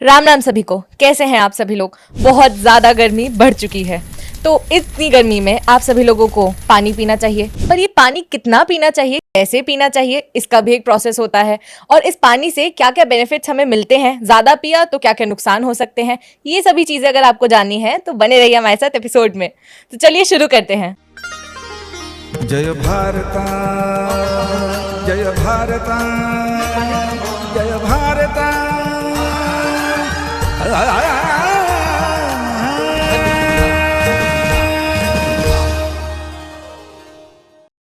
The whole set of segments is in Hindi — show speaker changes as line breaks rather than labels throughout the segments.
राम राम सभी को। कैसे हैं आप सभी लोग। बहुत ज़्यादा गर्मी बढ़ चुकी है, तो इतनी गर्मी में आप सभी लोगों को पानी पीना चाहिए। पर ये पानी कितना पीना चाहिए, कैसे पीना चाहिए, इसका भी एक प्रोसेस होता है। और इस पानी से क्या क्या बेनिफिट्स हमें मिलते हैं, ज़्यादा पिया तो क्या क्या नुकसान हो सकते हैं, ये सभी चीज़ें अगर आपको जाननी है तो बने रहिए हमारे साथ एपिसोड में। तो चलिए शुरू करते हैं।
जय भारता जय भारता जय भारता।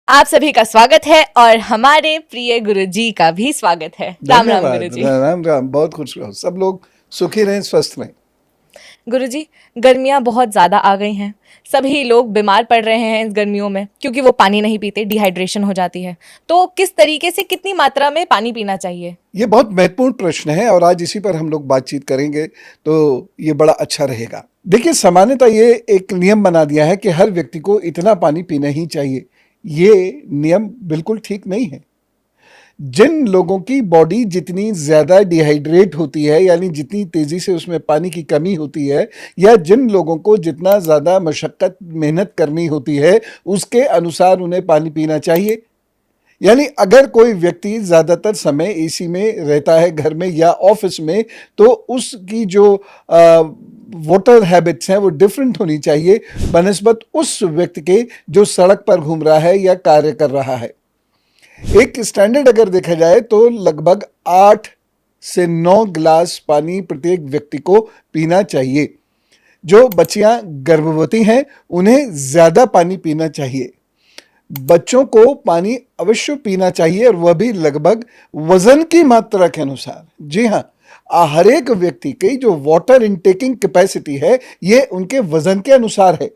आप सभी का स्वागत है और हमारे प्रिय गुरुजी का भी स्वागत है। राम राम
धन्यवाद।
गुरुजी।
राम राम। बहुत खुश रहो, सब लोग सुखी रहें, स्वस्थ रहें।
गुरुजी, गर्मियां बहुत ज़्यादा आ गई हैं। सभी लोग बीमार पड़ रहे हैं इस गर्मियों में, क्योंकि वो पानी नहीं पीते, डिहाइड्रेशन हो जाती है। तो किस तरीके से, कितनी मात्रा में पानी पीना चाहिए?
ये बहुत महत्वपूर्ण प्रश्न है और आज इसी पर हम लोग बातचीत करेंगे तो ये बड़ा अच्छा रहेगा। देखिए, सामान्यतः ये एक नियम बना दिया है कि हर व्यक्ति को इतना पानी पीना ही चाहिए। ये नियम बिल्कुल ठीक नहीं है। जिन लोगों की बॉडी जितनी ज़्यादा डिहाइड्रेट होती है, यानी जितनी तेज़ी से उसमें पानी की कमी होती है, या जिन लोगों को जितना ज़्यादा मशक्क़त मेहनत करनी होती है, उसके अनुसार उन्हें पानी पीना चाहिए। यानी अगर कोई व्यक्ति ज़्यादातर समय एसी में रहता है घर में या ऑफिस में, तो उसकी जो वाटर हैबिट्स हैं वो डिफरेंट होनी चाहिए बनस्बत उस व्यक्ति के जो सड़क पर घूम रहा है या कार्य कर रहा है। एक स्टैंडर्ड अगर देखा जाए तो लगभग 8 से 9 गिलास पानी प्रत्येक व्यक्ति को पीना चाहिए। जो बच्चियां गर्भवती हैं उन्हें ज़्यादा पानी पीना चाहिए। बच्चों को पानी अवश्य पीना चाहिए और वह भी लगभग वजन की मात्रा के अनुसार। जी हाँ, हर एक व्यक्ति की जो वाटर इनटेकिंग कैपेसिटी है ये उनके वजन के अनुसार है।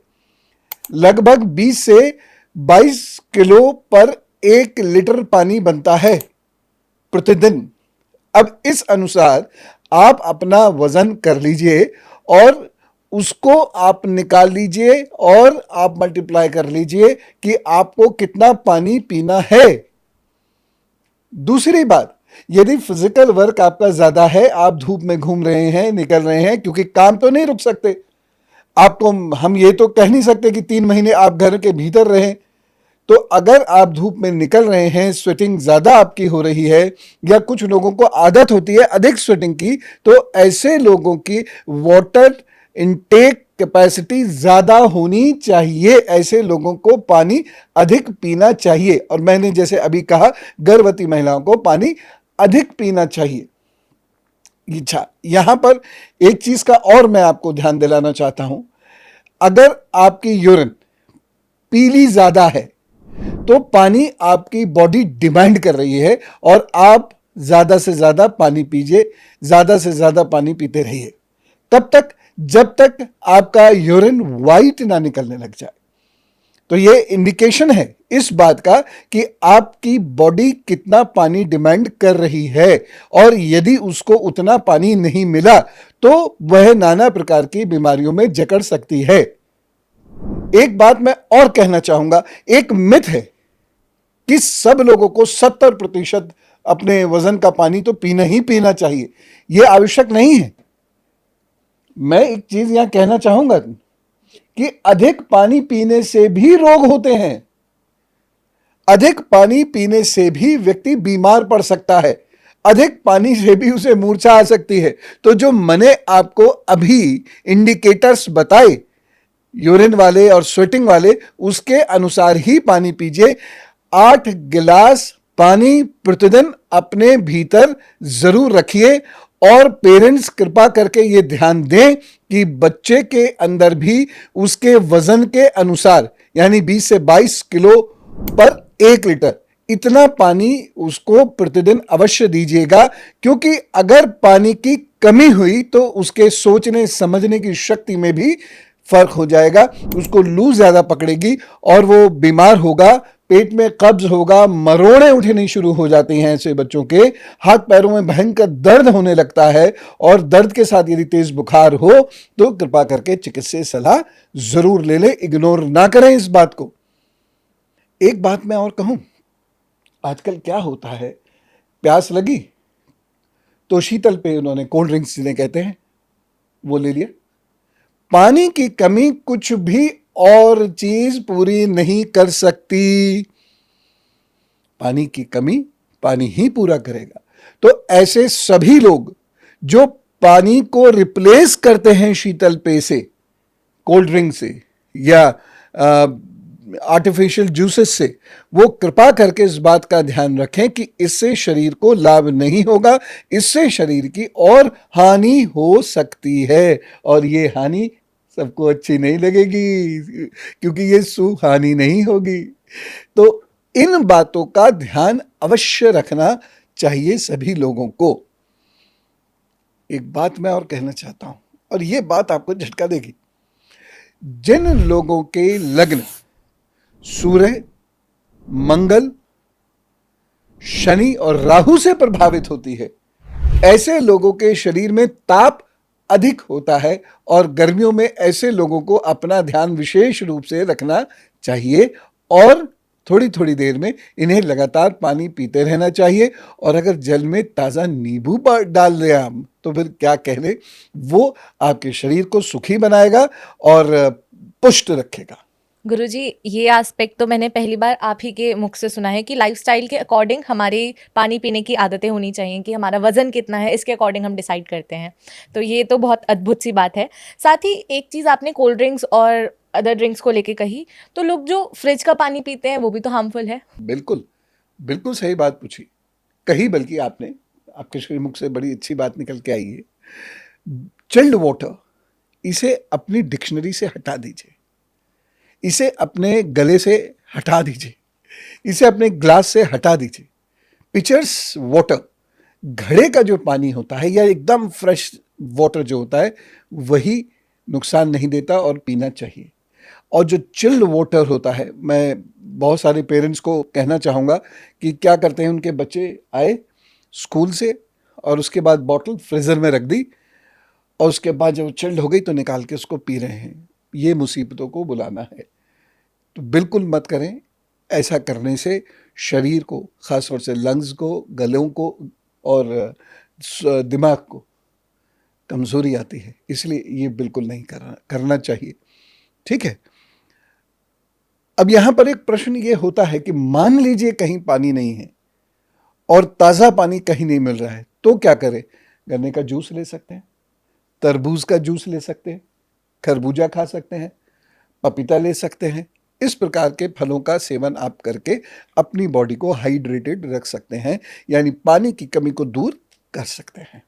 लगभग 20 से 22 किलो पर 1 लीटर पानी बनता है प्रतिदिन। अब इस अनुसार आप अपना वजन कर लीजिए और उसको आप निकाल लीजिए और आप मल्टीप्लाई कर लीजिए कि आपको कितना पानी पीना है। दूसरी बात, यदि फिजिकल वर्क आपका ज्यादा है, आप धूप में घूम रहे हैं, निकल रहे हैं, क्योंकि काम तो नहीं रुक सकते आपको, हम ये तो कह नहीं सकते कि 3 महीने आप घर के भीतर रहें। तो अगर आप धूप में निकल रहे हैं, स्वेटिंग ज़्यादा आपकी हो रही है, या कुछ लोगों को आदत होती है अधिक स्वेटिंग की, तो ऐसे लोगों की वाटर इनटेक कैपेसिटी ज़्यादा होनी चाहिए। ऐसे लोगों को पानी अधिक पीना चाहिए। और मैंने जैसे अभी कहा, गर्भवती महिलाओं को पानी अधिक पीना चाहिए। अच्छा, यहां पर एक चीज का और मैं आपको ध्यान दिलाना चाहता हूं। अगर आपकी यूरिन पीली ज्यादा है तो पानी आपकी बॉडी डिमांड कर रही है और आप ज्यादा से ज्यादा पानी पीजिए, ज्यादा से ज्यादा पानी पीते रहिए। कब तक? जब तक आपका यूरिन वाइट ना निकलने लग जाए। तो ये इंडिकेशन है इस बात का कि आपकी बॉडी कितना पानी डिमांड कर रही है, और यदि उसको उतना पानी नहीं मिला तो वह नाना प्रकार की बीमारियों में जकड़ सकती है। एक बात मैं और कहना चाहूंगा, एक मिथ है कि सब लोगों को 70% अपने वजन का पानी तो पीना ही पीना चाहिए। यह आवश्यक नहीं है। मैं एक चीज यहां कहना चाहूंगा कि अधिक पानी पीने से भी रोग होते हैं। अधिक पानी पीने से भी व्यक्ति बीमार पड़ सकता है। अधिक पानी से भी उसे मूर्छा आ सकती है। तो जो मैंने आपको अभी इंडिकेटर्स बताए, यूरिन वाले और स्वेटिंग वाले, उसके अनुसार ही पानी पीजिए। 8 गिलास पानी प्रतिदिन अपने भीतर जरूर रखिए। और पेरेंट्स कृपा करके ये ध्यान दें कि बच्चे के अंदर भी उसके वजन के अनुसार, यानी 20 से 22 किलो पर 1 लीटर, इतना पानी उसको प्रतिदिन अवश्य दीजिएगा। क्योंकि अगर पानी की कमी हुई तो उसके सोचने समझने की शक्ति में भी फर्क हो जाएगा, उसको लू ज्यादा पकड़ेगी और वो बीमार होगा, पेट में कब्ज होगा, मरोड़े उठनी शुरू हो जाती हैं। ऐसे बच्चों के हाथ पैरों में भयंकर दर्द होने लगता है, और दर्द के साथ यदि तेज बुखार हो तो कृपा करके चिकित्सकीय सलाह जरूर ले लें, इग्नोर ना करें इस बात को। एक बात मैं और कहूं, आजकल क्या होता है, प्यास लगी तो शीतल पे उन्होंने कोल्ड ड्रिंक्स जिन्हें कहते हैं वो ले लिया। पानी की कमी कुछ भी और चीज पूरी नहीं कर सकती। पानी की कमी पानी ही पूरा करेगा। तो ऐसे सभी लोग जो पानी को रिप्लेस करते हैं शीतल पेय से, कोल्ड ड्रिंक से या आर्टिफिशियल जूसेस से, वो कृपा करके इस बात का ध्यान रखें कि इससे शरीर को लाभ नहीं होगा, इससे शरीर की और हानि हो सकती है। और ये हानि सबको अच्छी नहीं लगेगी क्योंकि ये सुहानी नहीं होगी। तो इन बातों का ध्यान अवश्य रखना चाहिए सभी लोगों को। एक बात मैं और कहना चाहता हूं, और ये बात आपको झटका देगी। जिन लोगों के लग्न सूर्य, मंगल, शनि और राहु से प्रभावित होती है, ऐसे लोगों के शरीर में ताप अधिक होता है और गर्मियों में ऐसे लोगों को अपना ध्यान विशेष रूप से रखना चाहिए और थोड़ी थोड़ी देर में इन्हें लगातार पानी पीते रहना चाहिए। और अगर जल में ताज़ा नींबू डाल दें हम, तो फिर क्या कहने, वो आपके शरीर को सुखी बनाएगा और पुष्ट रखेगा।
गुरुजी, ये एस्पेक्ट तो मैंने पहली बार आप ही के मुख से सुना है कि लाइफस्टाइल के अकॉर्डिंग हमारी पानी पीने की आदतें होनी चाहिए, कि हमारा वज़न कितना है इसके अकॉर्डिंग हम डिसाइड करते हैं। तो ये तो बहुत अद्भुत सी बात है। साथ ही एक चीज़ आपने कोल्ड ड्रिंक्स और अदर ड्रिंक्स को लेके कही, तो लोग जो फ्रिज का पानी पीते हैं वो भी तो हार्मफुल है।
बिल्कुल, बिल्कुल सही बात पूछी, कही बल्कि आपने, आपके श्री मुख से बड़ी अच्छी बात निकल के आई है। चिल्ड वाटर, इसे अपनी डिक्शनरी से हटा दीजिए, इसे अपने गले से हटा दीजिए, इसे अपने ग्लास से हटा दीजिए। पिचर्स वाटर, घड़े का जो पानी होता है या एकदम फ्रेश वाटर जो होता है, वही नुकसान नहीं देता और पीना चाहिए। और जो चिल्ड वाटर होता है, मैं बहुत सारे पेरेंट्स को कहना चाहूँगा कि क्या करते हैं, उनके बच्चे आए स्कूल से और उसके बाद बॉटल फ्रीज़र में रख दी और उसके बाद जब चिल्ड हो गई तो निकाल के उसको पी रहे हैं। ये मुसीबतों को बुलाना है, तो बिल्कुल मत करें। ऐसा करने से शरीर को, ख़ासतौर से लंग्स को, गलों को और दिमाग को कमज़ोरी आती है, इसलिए ये बिल्कुल नहीं करना चाहिए। ठीक है। अब यहाँ पर एक प्रश्न ये होता है कि मान लीजिए कहीं पानी नहीं है और ताज़ा पानी कहीं नहीं मिल रहा है, तो क्या करें? गन्ने का जूस ले सकते हैं, तरबूज का जूस ले सकते हैं, खरबूजा खा सकते हैं, पपीता ले सकते हैं। इस प्रकार के फलों का सेवन आप करके अपनी बॉडी को हाइड्रेटेड रख सकते हैं, यानी पानी की कमी को दूर कर सकते हैं।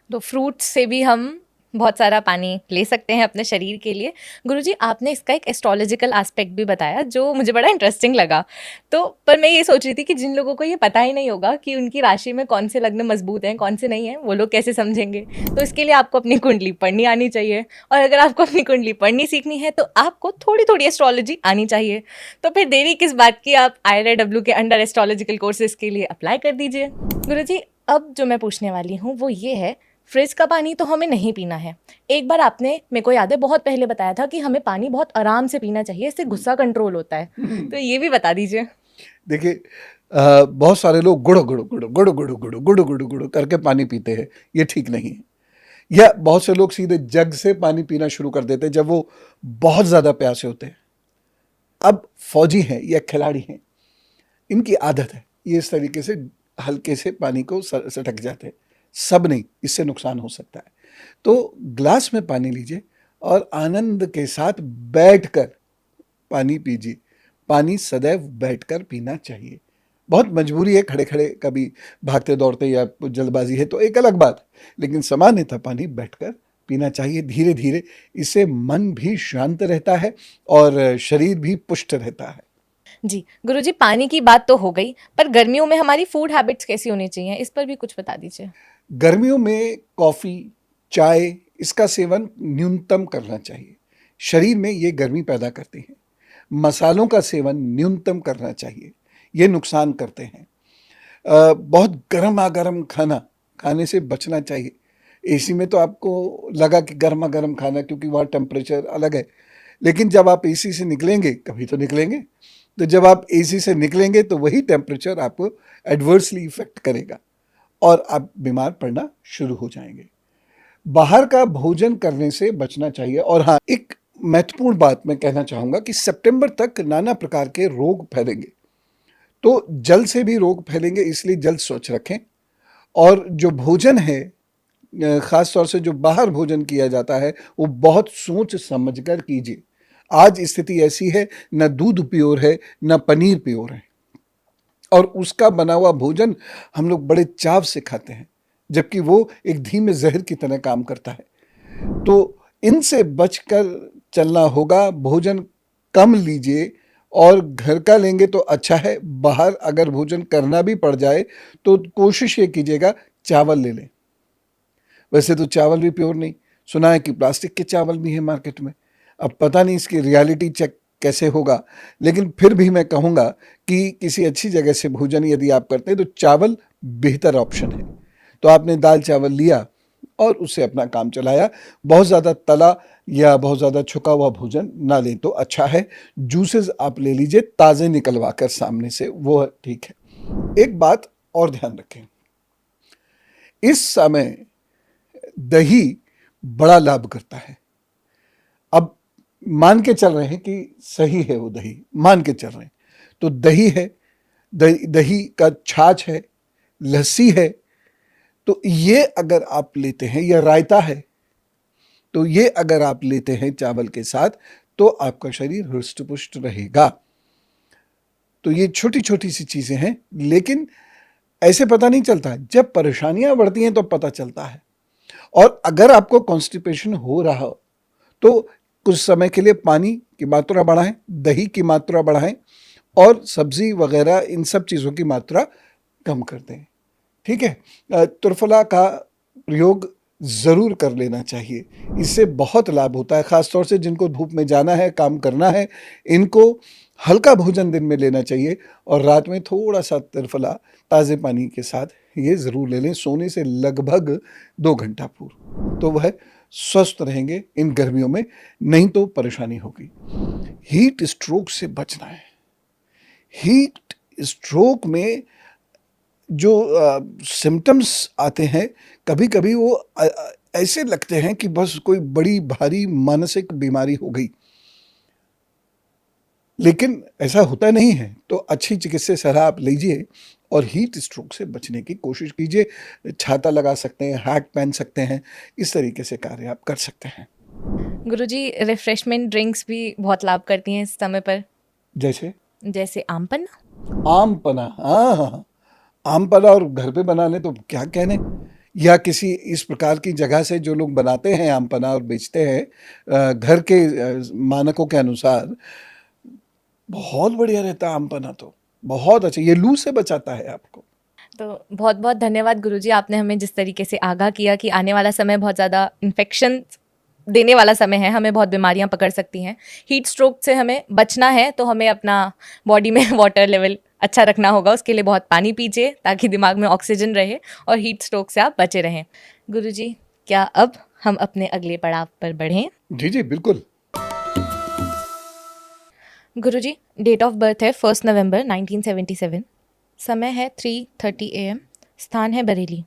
तो फ्रूट्स से भी हम बहुत सारा पानी ले सकते हैं अपने शरीर के लिए। गुरुजी, आपने इसका एक एस्ट्रोलॉजिकल एस्पेक्ट भी बताया जो मुझे बड़ा इंटरेस्टिंग लगा। तो पर मैं ये सोच रही थी कि जिन लोगों को ये पता ही नहीं होगा कि उनकी राशि में कौन से लग्न मजबूत हैं, कौन से नहीं हैं, वो लोग कैसे समझेंगे? तो इसके लिए आपको अपनी कुंडली पढ़नी आनी चाहिए, और अगर आपको अपनी कुंडली पढ़नी सीखनी है तो आपको थोड़ी थोड़ी एस्ट्रोलॉजी आनी चाहिए। तो फिर देरी किस बात की, आप IIRW के अंडर एस्ट्रोलॉजिकल कोर्सेज के लिए अप्लाई कर दीजिए। गुरुजी, अब जो मैं पूछने वाली हूँ वो ये है, फ्रिज का पानी तो हमें नहीं पीना है। एक बार आपने, मेरे को याद है, बहुत पहले बताया था कि हमें पानी बहुत आराम से पीना चाहिए, इससे गुस्सा कंट्रोल होता है। तो ये भी बता दीजिए।
देखिए, बहुत सारे लोग गुड़ो गुड़ो गुड़ो गुड़ो गुड़ो गुड़ो गुड़ो गुड़ो गुड़ो करके पानी पीते हैं, ये ठीक नहीं है। या बहुत से लोग सीधे जग से पानी पीना शुरू कर देते हैं जब वो बहुत ज़्यादा प्यासे होते हैं। अब फौजी हैं या खिलाड़ी हैं, इनकी आदत है ये इस तरीके से हल्के से पानी को सटक जाते हैं। सब नहीं, इससे नुकसान हो सकता है। तो ग्लास में पानी लीजिए और आनंद के साथ बैठकर पानी पीजिए। पानी सदैव बैठकर पीना चाहिए। बहुत मजबूरी है, खड़े खड़े कभी भागते दौड़ते या जल्दबाजी है तो एक अलग बात है, लेकिन सामान्यतः पानी बैठकर पीना चाहिए धीरे धीरे। इससे मन भी शांत रहता है और शरीर भी पुष्ट रहता है।
जी गुरुजी, पानी की बात तो हो गई, पर गर्मियों में हमारी फूड हैबिट्स कैसी होनी चाहिए, इस पर भी कुछ बता दीजिए।
गर्मियों में कॉफ़ी, चाय, इसका सेवन न्यूनतम करना चाहिए। शरीर में ये गर्मी पैदा करती हैं। मसालों का सेवन न्यूनतम करना चाहिए, ये नुकसान करते हैं। बहुत गर्मा गर्म खाना खाने से बचना चाहिए। एसी में तो आपको लगा कि गर्मा गर्म खाना, क्योंकि वहाँ टेम्परेचर अलग है, लेकिन जब आप एसी से निकलेंगे, कभी तो निकलेंगे, तो जब आप एसी से निकलेंगे तो वही टेम्परेचर आपको एडवर्सली इफेक्ट करेगा और आप बीमार पड़ना शुरू हो जाएंगे। बाहर का भोजन करने से बचना चाहिए। और हाँ, एक महत्वपूर्ण बात मैं कहना चाहूँगा कि सितंबर तक नाना प्रकार के रोग फैलेंगे, तो जल से भी रोग फैलेंगे, इसलिए जल स्वच्छ रखें। और जो भोजन है, खास तौर से जो बाहर भोजन किया जाता है, वो बहुत सोच समझ कर कीजिए। आज स्थिति ऐसी है, न दूध प्योर है, न पनीर प्योर है, और उसका बना हुआ भोजन हम लोग बड़े चाव से खाते हैं, जबकि वो एक धीमे जहर की तरह काम करता है। तो इनसे बचकर चलना होगा। भोजन कम लीजिए, और घर का लेंगे तो अच्छा है। बाहर अगर भोजन करना भी पड़ जाए तो कोशिश ये कीजिएगा चावल ले लें। वैसे तो चावल भी प्योर नहीं, सुना है कि प्लास्टिक के चावल भी हैं मार्केट में। अब पता नहीं इसकी रियलिटी चेक कैसे होगा, लेकिन फिर भी मैं कहूँगा कि किसी अच्छी जगह से भोजन यदि आप करते हैं तो चावल बेहतर ऑप्शन है। तो आपने दाल चावल लिया और उससे अपना काम चलाया। बहुत ज़्यादा तला या बहुत ज़्यादा छुका हुआ भोजन ना लें तो अच्छा है। जूसेस आप ले लीजिए ताज़े निकलवा कर सामने से, वो ठीक है। एक बात और ध्यान रखें, इस समय दही बड़ा लाभ करता है। अब मान के चल रहे हैं कि सही है, वो दही मान के चल रहे हैं, तो दही है, दही का छाछ है, लस्सी है, तो ये अगर आप लेते हैं, या रायता है, तो ये अगर आप लेते हैं चावल के साथ, तो आपका शरीर हृष्ट पुष्ट रहेगा। तो ये छोटी छोटी सी चीजें हैं, लेकिन ऐसे पता नहीं चलता है। जब परेशानियां बढ़ती हैं तो पता चलता है। और अगर आपको कॉन्स्टिपेशन हो रहा हो तो कुछ समय के लिए पानी की मात्रा बढ़ाएं, दही की मात्रा बढ़ाएं, और सब्जी वगैरह इन सब चीज़ों की मात्रा कम कर दें। ठीक है। त्रिफला का प्रयोग ज़रूर कर लेना चाहिए, इससे बहुत लाभ होता है। ख़ास तौर से जिनको धूप में जाना है, काम करना है, इनको हल्का भोजन दिन में लेना चाहिए, और रात में थोड़ा सा त्रिफला ताज़े पानी के साथ ये ज़रूर ले लें, सोने से लगभग 2 घंटा पूर्व। तो वह स्वस्थ रहेंगे इन गर्मियों में, नहीं तो परेशानी होगी। हीट स्ट्रोक से बचना है। हीट स्ट्रोक में जो सिम्टम्स आते हैं, कभी कभी वो ऐसे लगते हैं कि बस कोई बड़ी भारी मानसिक बीमारी हो गई, लेकिन ऐसा होता नहीं है। तो अच्छी चिकित्सीय सलाह आप लीजिए और हीट स्ट्रोक से बचने की कोशिश कीजिए। छाता लगा सकते हैं, हैट पहन सकते हैं, इस तरीके से कार्य आप कर सकते हैं।
गुरुजी, रिफ्रेशमेंट ड्रिंक्स भी बहुत लाभ करती हैं इस समय पर,
जैसे
आम पन्ना।
आम पन्ना, हाँ हाँ, आम पन्ना, और घर पे बना लें तो क्या कहने, या किसी इस प्रकार की जगह से जो लोग बनाते हैं आम पन्ना और बेचते हैं घर के मानकों के अनुसार, बहुत बढ़िया रहता है आम पन्ना। तो बहुत अच्छा, ये लू से बचाता है आपको।
तो बहुत बहुत धन्यवाद गुरुजी, आपने हमें जिस तरीके से आगाह किया कि आने वाला समय बहुत ज़्यादा इन्फेक्शन देने वाला समय है, हमें बहुत बीमारियां पकड़ सकती हैं। हीट स्ट्रोक से हमें बचना है तो हमें अपना बॉडी में वाटर लेवल अच्छा रखना होगा। उसके लिए बहुत पानी पीजिए ताकि दिमाग में ऑक्सीजन रहे और हीट स्ट्रोक से आप बचे रहें। गुरुजी, क्या अब हम अपने अगले पड़ाव पर बढ़ें?
जी जी बिल्कुल।
गुरुजी, डेट ऑफ बर्थ है 1 नवंबर 1977, समय है 3:30 AM, स्थान है बरेली।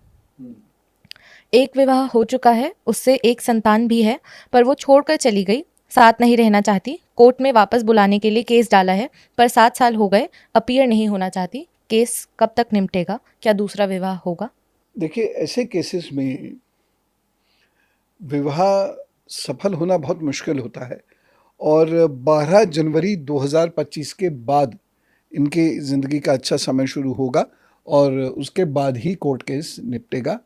एक विवाह हो चुका है, उससे एक संतान भी है, पर वो छोड़कर चली गई, साथ नहीं रहना चाहती। कोर्ट में वापस बुलाने के लिए केस डाला है, पर 7 साल हो गए, अपीयर नहीं होना चाहती। केस कब तक निपटेगा? क्या दूसरा विवाह होगा?
देखिए, ऐसे केसेस में विवाह सफल होना बहुत मुश्किल होता है, और 12 जनवरी 2025 के बाद इनकी ज़िंदगी का अच्छा समय शुरू होगा, और उसके बाद ही कोर्ट केस निपटेगा।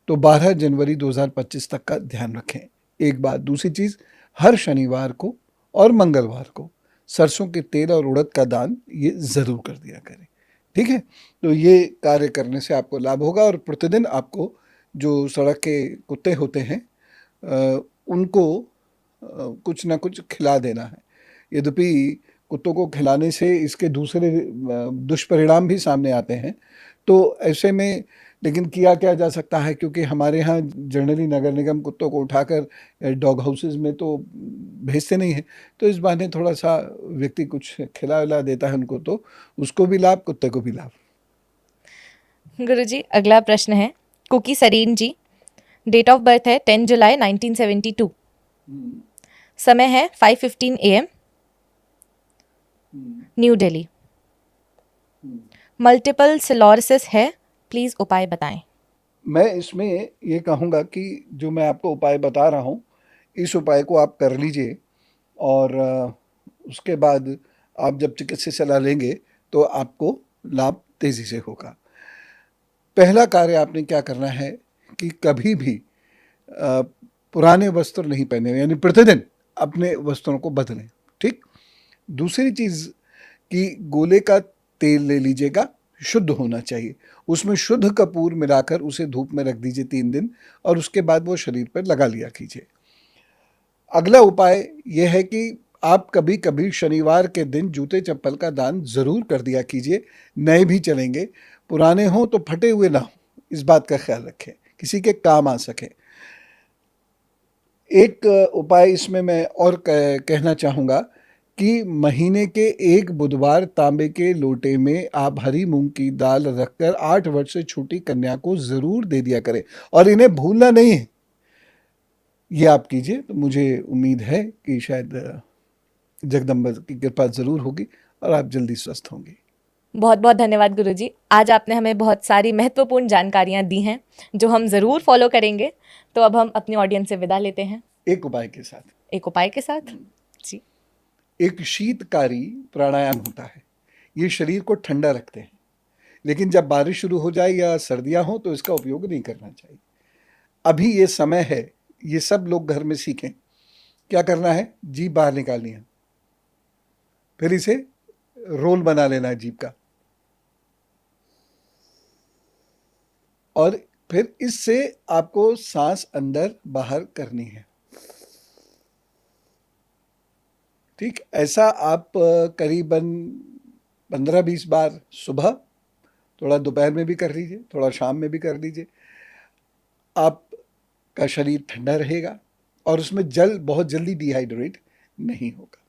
तो 12 जनवरी 2025 तक का ध्यान रखें। एक बात। दूसरी चीज़, हर शनिवार को और मंगलवार को सरसों के तेल और उड़द का दान ये ज़रूर कर दिया करें। ठीक है। तो ये कार्य करने से आपको लाभ होगा। और प्रतिदिन आपको जो सड़क के कुत्ते होते हैं उनको कुछ ना कुछ खिला देना है। यद्यपि कुत्तों को खिलाने से इसके दूसरे दुष्परिणाम भी सामने आते हैं। तो ऐसे में लेकिन किया क्या जा सकता है, क्योंकि हमारे यहाँ जनरली नगर निगम कुत्तों को उठाकर डॉग हाउसेस में तो भेजते नहीं हैं, तो इस बहाने थोड़ा सा व्यक्ति कुछ खिला विला देता है उनको, तो उसको भी लाभ, कुत्ते को भी लाभ।
गुरुजी, अगला प्रश्न है Kuki Sarin ji. Date of birth है 10 जुलाई 1972। समय है 5:15 AM, New Delhi. Multiple sclerosis है, प्लीज उपाय बताएं।
मैं इसमें ये कहूँगा कि जो मैं आपको उपाय बता रहा हूँ, इस उपाय को आप कर लीजिए और उसके बाद आप जब चिकित्सीय सलाह लेंगे तो आपको लाभ तेज़ी से होगा। पहला कार्य आपने क्या करना है कि कभी भी पुराने वस्त्र नहीं पहने, यानी प्रतिदिन अपने वस्त्रों को बदलें। ठीक। दूसरी चीज़ कि गोले का तेल ले लीजिएगा, शुद्ध होना चाहिए, उसमें शुद्ध कपूर मिलाकर उसे धूप में रख दीजिए 3 दिन और उसके बाद वो शरीर पर लगा लिया कीजिए। अगला उपाय यह है कि आप कभी कभी शनिवार के दिन जूते चप्पल का दान ज़रूर कर दिया कीजिए। नए भी चलेंगे, पुराने हों तो फटे हुए ना हो, इस बात का ख्याल रखें, किसी के काम आ सके। एक उपाय इसमें मैं और कहना चाहूँगा कि महीने के एक बुधवार तांबे के लोटे में आप हरी मूंग की दाल रखकर 8 वर्ष से छोटी कन्या को ज़रूर दे दिया करें और इन्हें भूलना नहीं है। ये आप कीजिए तो मुझे उम्मीद है कि शायद जगदम्बा की कृपा ज़रूर होगी और आप जल्दी स्वस्थ होंगे।
बहुत बहुत धन्यवाद गुरुजी, आज आपने हमें बहुत सारी महत्वपूर्ण जानकारियां दी हैं जो हम ज़रूर फॉलो करेंगे। तो अब हम अपनी ऑडियंस से विदा लेते हैं
एक उपाय के साथ।
एक उपाय के साथ जी।
एक शीतकारी प्राणायाम होता है, ये शरीर को ठंडा रखते हैं, लेकिन जब बारिश शुरू हो जाए या सर्दियां हो तो इसका उपयोग नहीं करना चाहिए। अभी ये समय है, ये सब लोग घर में सीखें। क्या करना है, जीभ बाहर निकालनी है, फिर इसे रोल बना लेना है जीभ का, और फिर इससे आपको सांस अंदर बाहर करनी है। ठीक, ऐसा आप करीबन 15-20 बार सुबह, थोड़ा दोपहर में भी कर लीजिए, थोड़ा शाम में भी कर लीजिए। आपका शरीर ठंडा रहेगा और उसमें जल बहुत जल्दी डिहाइड्रेट नहीं होगा।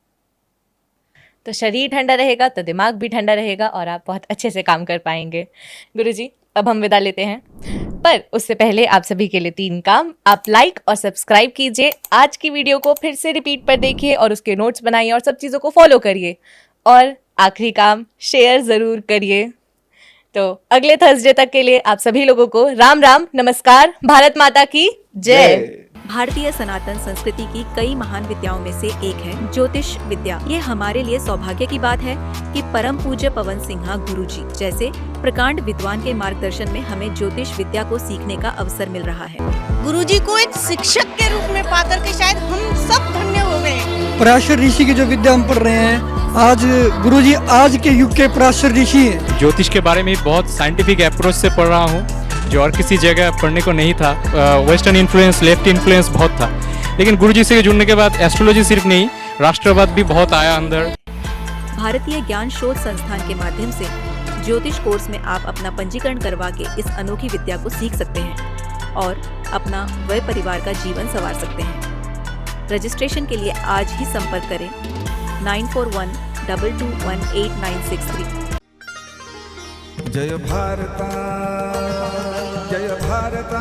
तो शरीर ठंडा रहेगा तो दिमाग भी ठंडा रहेगा और आप बहुत अच्छे से काम कर पाएंगे। गुरुजी, अब हम विदा लेते हैं, पर उससे पहले आप सभी के लिए 3 काम। आप लाइक और सब्सक्राइब कीजिए, आज की वीडियो को फिर से रिपीट पर देखिए और उसके नोट्स बनाइए और सब चीज़ों को फॉलो करिए, और आखिरी काम, शेयर ज़रूर करिए। तो अगले थर्सडे तक के लिए आप सभी लोगों को राम राम, नमस्कार, भारत माता की जय।
भारतीय सनातन संस्कृति की कई महान विद्याओं में से एक है ज्योतिष विद्या। ये हमारे लिए सौभाग्य की बात है कि परम पूज्य पवन सिंह गुरुजी जैसे प्रकांड विद्वान के मार्गदर्शन में हमें ज्योतिष विद्या को सीखने का अवसर मिल रहा है।
गुरुजी को एक शिक्षक के रूप में पाकर के शायद हम सब धन्य हो गए।
पराशर ऋषि की जो विद्या हम पढ़ रहे हैं, आज गुरुजी आज के युग के पराशर ऋषि हैं।
ज्योतिष के बारे में बहुत साइंटिफिक अप्रोच से पढ़ रहा हूँ, जो और किसी जगह पढ़ने को नहीं था। वेस्टर्न इन्फ्लुएंस, लेफ्ट इन्फ्लुएंस बहुत था, लेकिन गुरुजी से जुड़ने के बाद एस्ट्रोलॉजी सिर्फ नहीं, राष्ट्रवाद भी बहुत आया अंदर।
भारतीय ज्ञान शोध संस्थान के माध्यम से ज्योतिष कोर्स में आप अपना पंजीकरण करवा के इस अनोखी विद्या को सीख सकते हैं और अपना व परिवार का जीवन संवार सकते हैं। रजिस्ट्रेशन के लिए आज ही संपर्क करें 9412218963।
जय भारता, जय भारता।